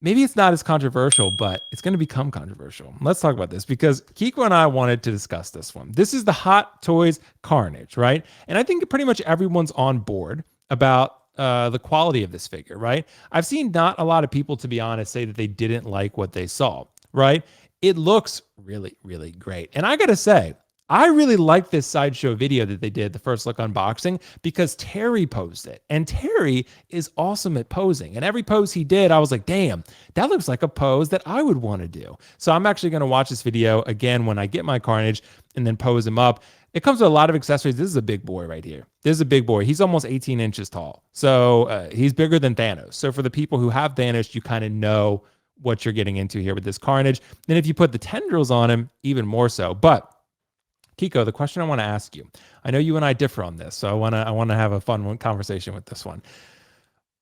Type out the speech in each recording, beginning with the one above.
maybe it's not as controversial, but it's going to become controversial. Let's talk about this because Kiko and I wanted to discuss this one. This is the Hot Toys Carnage, right? And I think pretty much everyone's on board about the quality of this figure, right? I've seen not a lot of people, to be honest, say that they didn't like what they saw, right? It looks really, really great. And I got to say, I really like this sideshow video that they did, the first look unboxing, because Terry posed it. And Terry is awesome at posing. And every pose he did, I was like, damn, that looks like a pose that I would want to do. So I'm actually going to watch this video again when I get my Carnage and then pose him up. It comes with a lot of accessories. This is a big boy right here. This is a big boy. He's almost 18 inches tall. So he's bigger than Thanos. So for the people who have Thanos, you kind of know what you're getting into here with this Carnage. Then if you put the tendrils on him, even more so. But Kiko, the question I want to ask you, I know you and I differ on this, so I want to have a fun conversation with this one.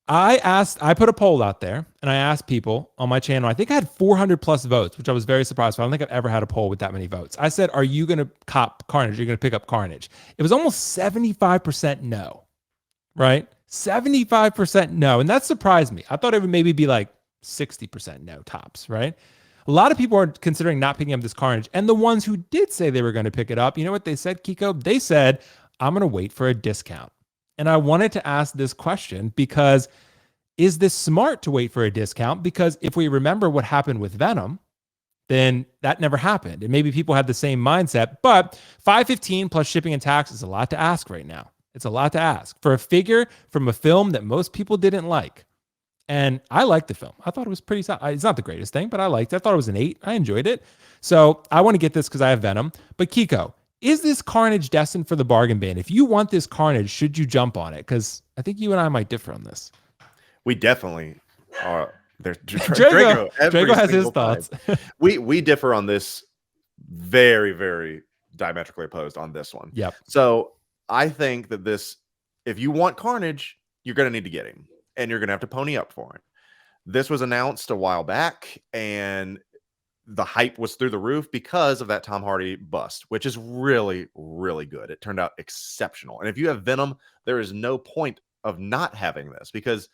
I put a poll out there and I asked people on my channel. I think I had 400 plus votes, which I was very surprised by. I don't think I've ever had a poll with that many votes. I said, are you going to cop Carnage? Are you going to pick up Carnage? It was almost 75% no, right? 75% no. And that surprised me. I thought it would maybe be like 60% no tops, right? A lot of people are considering not picking up this Carnage. And the ones who did say they were going to pick it up, you know what they said, Kiko? They said, I'm going to wait for a discount. And I wanted to ask this question because is this smart to wait for a discount? Because if we remember what happened with Venom, then that never happened. And maybe people had the same mindset, but $515 plus shipping and tax is a lot to ask right now. It's a lot to ask for a figure from a film that most people didn't like. And I liked the film. I thought it was pretty solid. It's not the greatest thing, but I liked it. I thought it was an 8. I enjoyed it. So I want to get this because I have Venom. But Kiko, is this Carnage destined for the bargain bin? If you want this Carnage, should you jump on it? Because I think you and I might differ on this. We definitely are. Drago has his thoughts. we differ on this very, very diametrically opposed on this one. Yep. So I think that this, if you want Carnage, you're going to need to get him. And you're going to have to pony up for it. This was announced a while back, and the hype was through the roof because of that Tom Hardy bust, which is really, really good. It turned out exceptional. And if you have Venom, there is no point of not having this because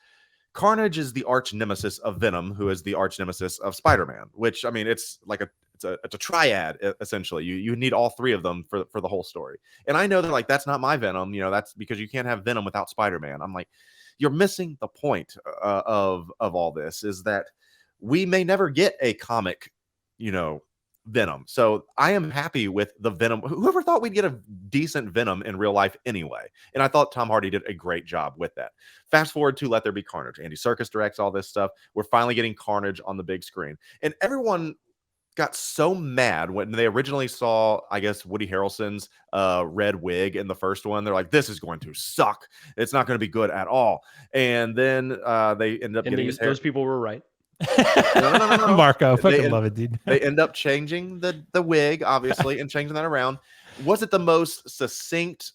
Carnage is the arch nemesis of Venom, who is the arch nemesis of Spider-Man, which, I mean, it's like it's a triad, essentially. You need all three of them for the whole story. And I know they're like, that's not my Venom. You know, that's because you can't have Venom without Spider-Man. I'm like, you're missing the point of all this is that we may never get a comic, Venom. So I am happy with the Venom. Whoever thought we'd get a decent Venom in real life anyway? And I thought Tom Hardy did a great job with that. Fast forward to Let There Be Carnage. Andy Serkis directs all this stuff. We're finally getting Carnage on the big screen. And everyone got so mad when they originally saw, I guess, Woody Harrelson's red wig in the first one. They're like, this is going to suck. It's not going to be good at all. And then they ended up getting his hair. Those people were right. No. Marco, fucking love it, dude. They end up changing the wig, obviously, and changing that around. Was it the most succinct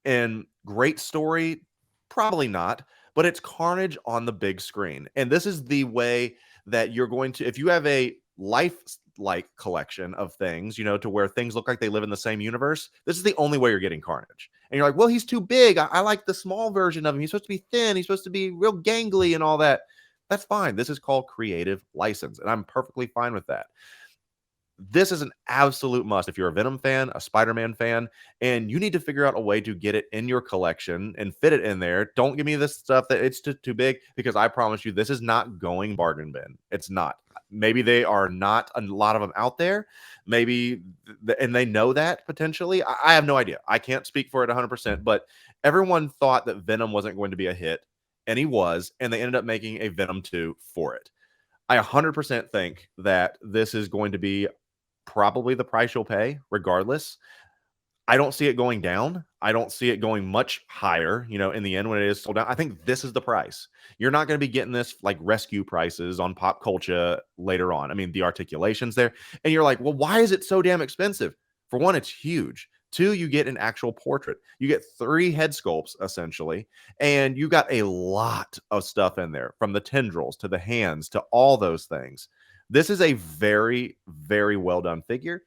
and great story? Probably not. But it's Carnage on the big screen. And this is the way that you're going to, if you have a life-like collection of things, to where things look like they live in the same universe, this is the only way you're getting Carnage. And you're like, well, he's too big. I like the small version of him. He's supposed to be thin. He's supposed to be real gangly and all that. That's fine. This is called creative license, and I'm perfectly fine with that. This is an absolute must if you're a Venom fan, a Spider-Man fan, and you need to figure out a way to get it in your collection and fit it in there. Don't give me this stuff that it's too big, because I promise you this is not going bargain bin. It's not. Maybe they are not a lot of them out there. Maybe, and they know that potentially. I have no idea. I can't speak for it 100%, but everyone thought that Venom wasn't going to be a hit, and he was, and they ended up making a Venom 2 for it. I 100% think that this is going to be probably the price you'll pay regardless. I don't see it going down. I don't see it going much higher, in the end when it is sold down. I think this is the price. You're not going to be getting this like rescue prices on Pop Culture later on. I mean, the articulation's there. And you're like, well, why is it so damn expensive? For one, it's huge. 2, you get an actual portrait. You get 3 head sculpts, essentially. And you got a lot of stuff in there, from the tendrils to the hands to all those things. This is a very, very well done figure.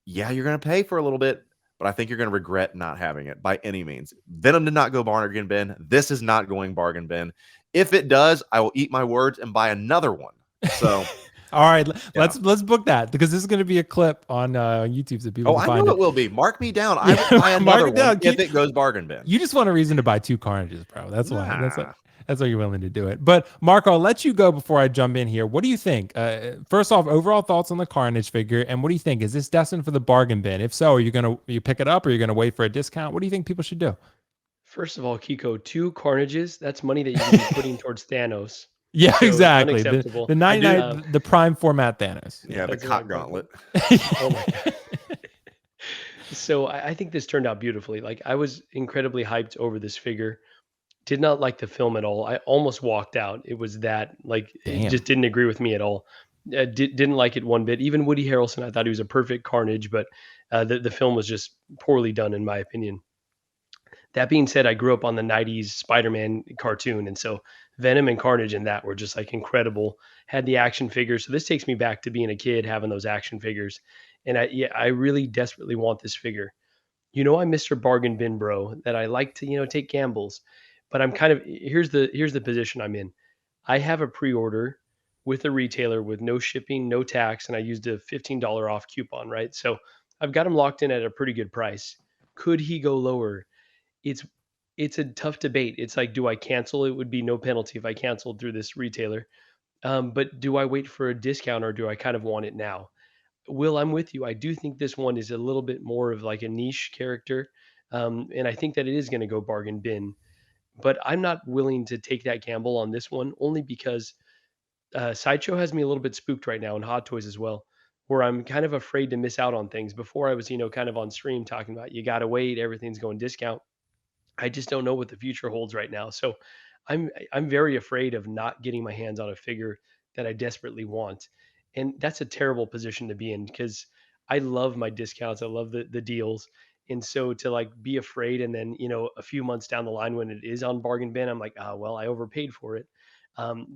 Yeah, you're going to pay for a little bit, but I think you're going to regret not having it by any means. Venom did not go bargain bin. This is not going bargain bin. If it does, I will eat my words and buy another one So All right, yeah. let's book that because this is going to be a clip on YouTube so people Oh, can I find know it. it will be. Mark me down. I will Yeah, buy mark another it one down. if it goes bargain bin. You just want a reason to buy 2 Carnages, bro. That's why. Nah. That's why you're willing to do it. But Mark, I'll let you go before I jump in here. What do you think? First off, overall thoughts on the Carnage figure, and what do you think? Is this destined for the bargain bin? If so, are you pick it up, or are you gonna wait for a discount? What do you think people should do? First of all, Kiko, 2 Carnages, that's money that you can be putting towards Thanos. Yeah, So exactly. unacceptable. The I do. 99, the prime format Thanos. Yeah, the That's right, cock bro. gauntlet. Oh my god. So I think this turned out beautifully. Like I was incredibly hyped over this figure. Did not like the film at all. I almost walked out. It was that like it Damn. just didn't agree with me at all. Didn't like it one bit. Even Woody Harrelson, I thought he was a perfect Carnage, but the film was just poorly done in my opinion. That being said, I grew up on the 90s Spider-Man cartoon, and so Venom and Carnage in that were just like incredible. Had the action figures. So this takes me back to being a kid having those action figures. And I really desperately want this figure. I'm Mr. Bargain Bin Bro, that I like to, take gambles. But I'm kind of here's the position I'm in. I have a pre-order with a retailer with no shipping, no tax, and I used a $15 off coupon, right? So I've got him locked in at a pretty good price. Could he go lower? It's it's a tough debate. It's like, do I cancel? It would be no penalty if I canceled through this retailer. But do I wait for a discount or do I kind of want it now? Will, I'm with you. I do think this one is a little bit more of like a niche character. And I think that it is going to go bargain bin. But I'm not willing to take that gamble on this one only because Sideshow has me a little bit spooked right now and Hot Toys as well, where I'm kind of afraid to miss out on things. Before I was, kind of on stream talking about you got to wait, everything's going discount. I just don't know what the future holds right now. So I'm very afraid of not getting my hands on a figure that I desperately want. And that's a terrible position to be in because I love my discounts. I love the deals. And so to like be afraid and then, a few months down the line when it is on bargain bin, I'm like, oh well, I overpaid for it.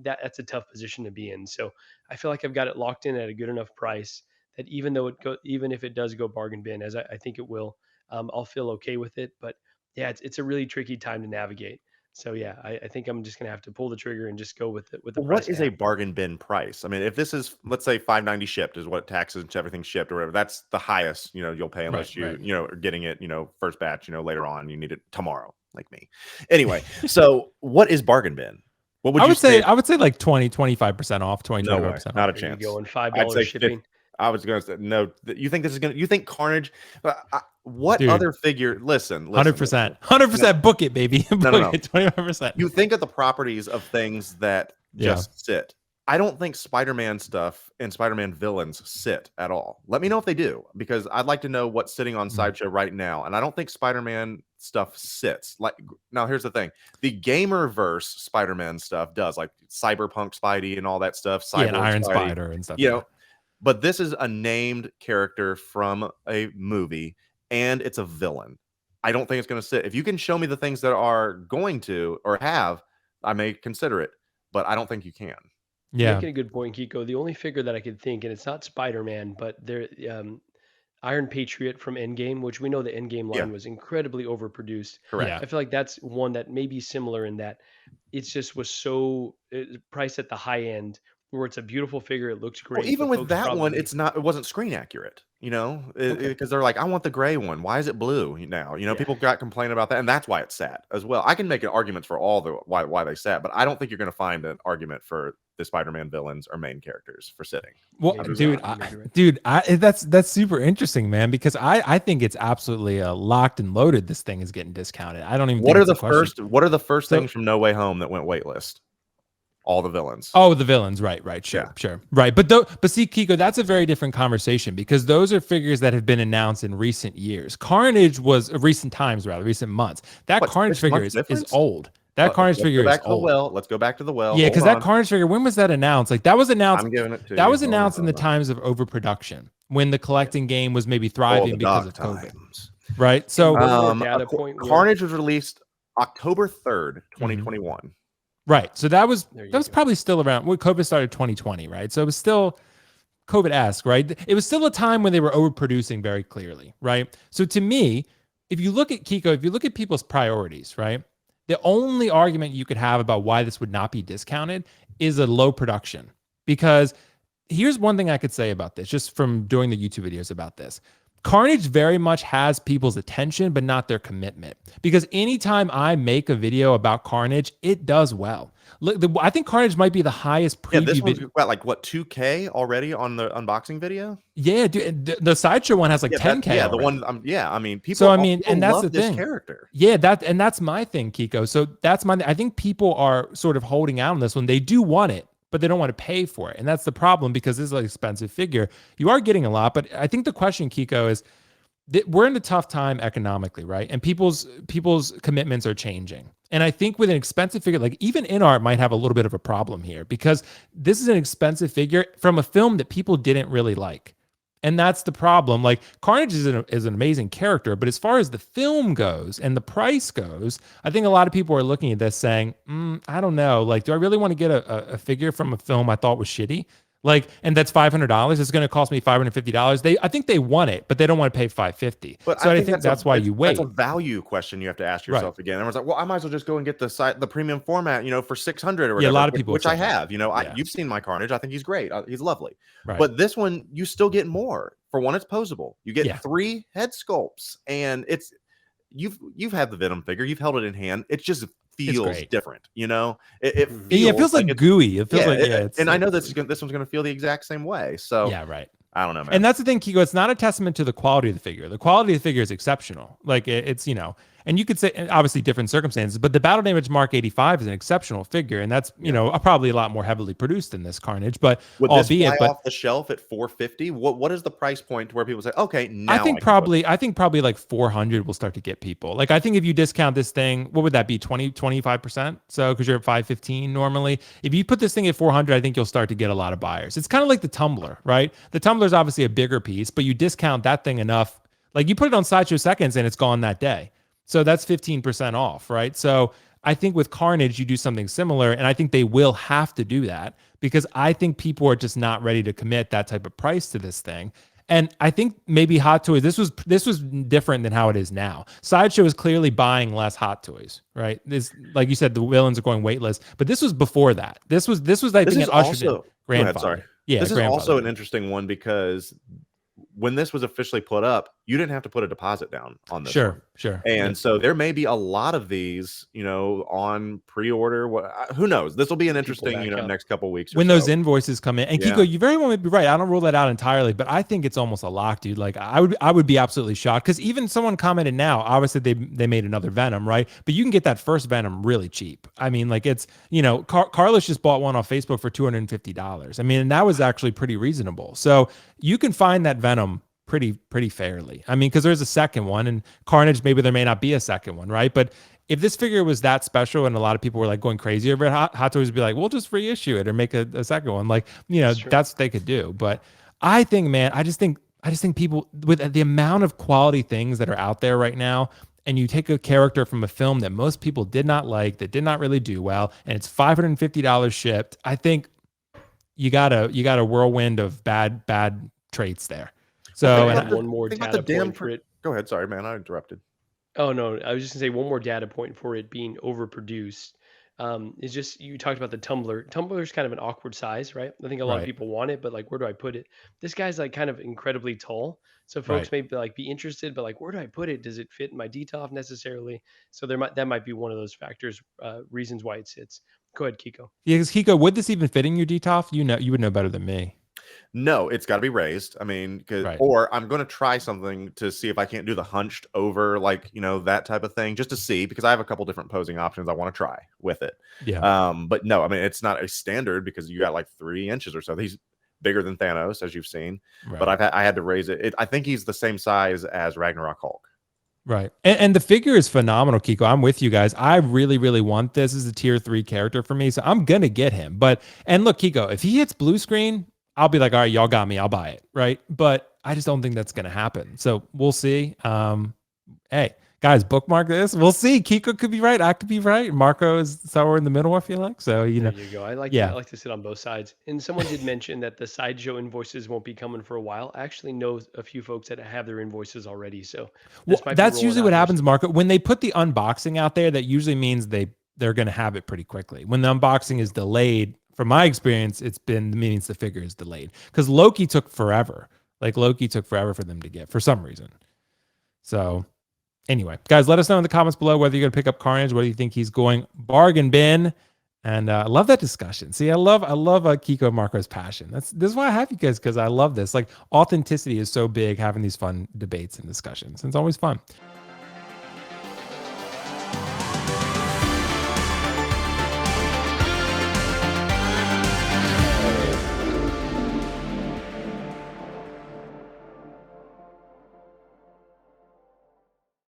That's a tough position to be in. So I feel like I've got it locked in at a good enough price that even if it does go bargain bin, as I think it will, I'll feel okay with it. But yeah, it's a really tricky time to navigate. So yeah, I think I'm just gonna have to pull the trigger and just go with it with the What price I is a have. bargain bin price? I mean, if this is, let's say, 590 shipped is what taxes and everything shipped or whatever, that's the highest, you'll pay unless Right. are getting it, first batch, later on, you need it tomorrow, like me. Anyway, so what is bargain bin? What would you say? I would say like 20-25% off, 20 No way, 25% not off. a There you chance. go, and $5 I'd say shipping. I was going to say no. You think this is going to? You think Carnage? What Dude, other figure? Listen, 100%. 100% book it, baby. No. Book it 25%. You think of the properties of things that just sit. I don't think Spider-Man stuff and Spider-Man villains sit at all. Let me know if they do, because I'd like to know what's sitting on Sideshow right now. And I don't think Spider-Man stuff sits. Like, now here's the thing: the gamer-verse Spider-Man stuff does, like Cyberpunk Spidey and all that stuff. Yeah, and Cyborg Iron Spidey, Spider and stuff. But this is a named character from a movie, and it's a villain. I don't think it's going to sit. If you can show me the things that are going to or have, I may consider it, but I don't think you can. Yeah. Making a good point, Kiko. The only figure that I could think, and it's not Spider-Man, but there, Iron Patriot from Endgame, which we know the Endgame line was incredibly overproduced. Correct. Yeah. I feel like that's one that may be similar in that it just was so priced at the high end, where it's a beautiful figure, it looks great. Well, even but with folks that one, probably- it wasn't screen accurate, Okay. because they're like, I want the gray one. Why is it blue now? People got complaining about that, and that's why it's sat as well. I can make arguments for all the why they sat, but I don't think you're going to find an argument for the Spider-Man villains or main characters for sitting. Well, Maybe right. that's super interesting, man, because I think it's absolutely locked and loaded. This thing is getting discounted. I don't even. What think are it's the a question. What are the first things from No Way Home that went waitlist? All the villains. Oh, the villains, right, sure, right. But see, Kiko, that's a very different conversation because those are figures that have been announced in recent years. Carnage was recent months. That Carnage figure is old. That Carnage figure is old. Let's go back to the well. Yeah, because that Carnage figure, when was that announced? Like that was announced. I'm giving it to that you. was announced in the times of overproduction when the collecting game was maybe thriving because of COVID. Right. So Carnage was released October 3rd, 2021. Right. So that was probably still around when COVID started 2020, right? So it was still COVID-esque, right? It was still a time when they were overproducing very clearly, right? So to me, if you look at Kiko, if you look at people's priorities, right? The only argument you could have about why this would not be discounted is a low production. because here's one thing I could say about this, just from doing the YouTube videos about this. Carnage very much has people's attention, but not their commitment. Because anytime I make a video about Carnage, it does well. Look, I think Carnage might be the highest preview. Yeah, this one's got like what 2K already on the unboxing video. Yeah, dude, the sideshow one has like 10K. Yeah, already. the one. Yeah, I mean, people. So I mean, and that's love the this thing. Character. Yeah, that's my thing, Kiko. So that's my. I think people are sort of holding out on this one. They do want it, but they don't want to pay for it, and that's the problem because this is an expensive figure. You are getting a lot, but I think the question, Kiko, is we're in a tough time economically, right? And people's commitments are changing. And I think with an expensive figure, like even InArt might have a little bit of a problem here because this is an expensive figure from a film that people didn't really like. And that's the problem. Like Carnage is an amazing character, but as far as the film goes and the price goes, I think a lot of people are looking at this saying, I don't know. Like, do I really want to get a figure from a film I thought was shitty? Like, and that's $500. It's going to cost me $550. I think they want it, but they don't want to pay $550. But so I think that's why you wait. That's a value question you have to ask yourself again. Everyone's like, well, I might as well just go and get the premium format, for 600 or whatever. Yeah, a lot of people, which I have. You've seen my Carnage. I think he's great. He's lovely. Right. But this one, you still get more. For one, it's posable. You get 3 head sculpts, and you've had the Venom figure. You've held it in hand. It just feels different. It feels like gooey. It feels and I know this one's going to feel the exact same way. So yeah, right. I don't know, man. And that's the thing, Kiko. It's not a testament to the quality of the figure. The quality of the figure is exceptional. Like it's and you could say obviously different circumstances, but the Battle Damage Mark 85 is an exceptional figure, and that's probably a lot more heavily produced than this Carnage. But would this fly off the shelf at $450? What is the price point to where people say, okay, now I think probably like 400 will start to get people. Like I think if you discount this thing, what would that be? 25%? So because you're at 515 normally. If you put this thing at 400, I think you'll start to get a lot of buyers. It's kind of like the Tumbler, right? The Tumbler is obviously a bigger piece, but you discount that thing enough. Like you put it on Sideshow Seconds and it's gone that day. So that's 15% off, right? So I think with Carnage, you do something similar, and I think they will have to do that because I think people are just not ready to commit that type of price to this thing. And I think maybe Hot Toys, this was different than how it is now. Sideshow is clearly buying less Hot Toys, right? This, like you said, the villains are going weightless, but this was before that. This was I think an ushered grandfather. Sorry. Yeah, this is also an interesting one because when this was officially put up, you didn't have to put a deposit down on this. Sure. And so there may be a lot of these, on pre-order. Who knows? This will be an interesting, next couple of weeks. When those invoices come in. And Kiko, you very well may be right. I don't rule that out entirely, but I think it's almost a lock, dude. Like I would be absolutely shocked because even someone commented now, obviously they made another Venom, right? But you can get that first Venom really cheap. I mean, like it's, Carlos just bought one off Facebook for $250. I mean, and that was actually pretty reasonable. So you can find that Venom pretty fairly. I mean, because there's a second one, and Carnage, maybe there may not be a second one, right? But if this figure was that special and a lot of people were like going crazy over it, Hot Toys would be like, we'll just reissue it or make a second one. Like, that's what they could do. But I think, man, I just think people with the amount of quality things that are out there right now, and you take a character from a film that most people did not like, that did not really do well, and it's $550 shipped, I think you got a whirlwind of bad traits there. So and one more data point for it. Go ahead. Sorry, man. I interrupted. Oh, no. I was just going to say one more data point for it being overproduced. Is just, you talked about the Tumbler. Tumbler is kind of an awkward size, right? I think a lot of people want it, but like, where do I put it? This guy's like kind of incredibly tall. So folks may be interested, but like, where do I put it? Does it fit in my DTOF necessarily? So that might be one of those factors, reasons why it sits. Go ahead, Kiko. Yeah, Kiko, would this even fit in your DTOF? You would know better than me. No, it's got to be raised. I mean, or I'm going to try something to see if I can't do the hunched over, like, that type of thing, just to see, because I have a couple different posing options I want to try with it. Yeah. But no, I mean, it's not a standard because you got like 3 inches or so. He's bigger than Thanos, as you've seen, but I had to raise it. I think he's the same size as Ragnarok Hulk. Right. And the figure is phenomenal, Kiko. I'm with you guys. I really, really want this as a tier 3 character for me. So I'm going to get him. And look, Kiko, if he hits blue screen, I'll be like, all right, y'all got me. I'll buy it. Right. But I just don't think that's going to happen. So we'll see. Hey, guys, bookmark this. We'll see. Kiko could be right. I could be right. Marco is somewhere in the middle, I feel like. So, There you go. I like to sit on both sides. And someone did mention that the sideshow invoices won't be coming for a while. I actually know a few folks that have their invoices already. So that's usually what happens, Marco. When they put the unboxing out there, that usually means they're going to have it pretty quickly. When the unboxing is delayed from my experience, it's been the Meanings the Figure is delayed because Loki took forever. Like Loki took forever for them to get for some reason. So anyway, guys, let us know in the comments below whether you're going to pick up Carnage, whether you think he's going bargain bin. And I love that discussion. See, I love Kiko and Marco's passion. This is why I have you guys, because I love this. Like authenticity is so big, having these fun debates and discussions. It's always fun.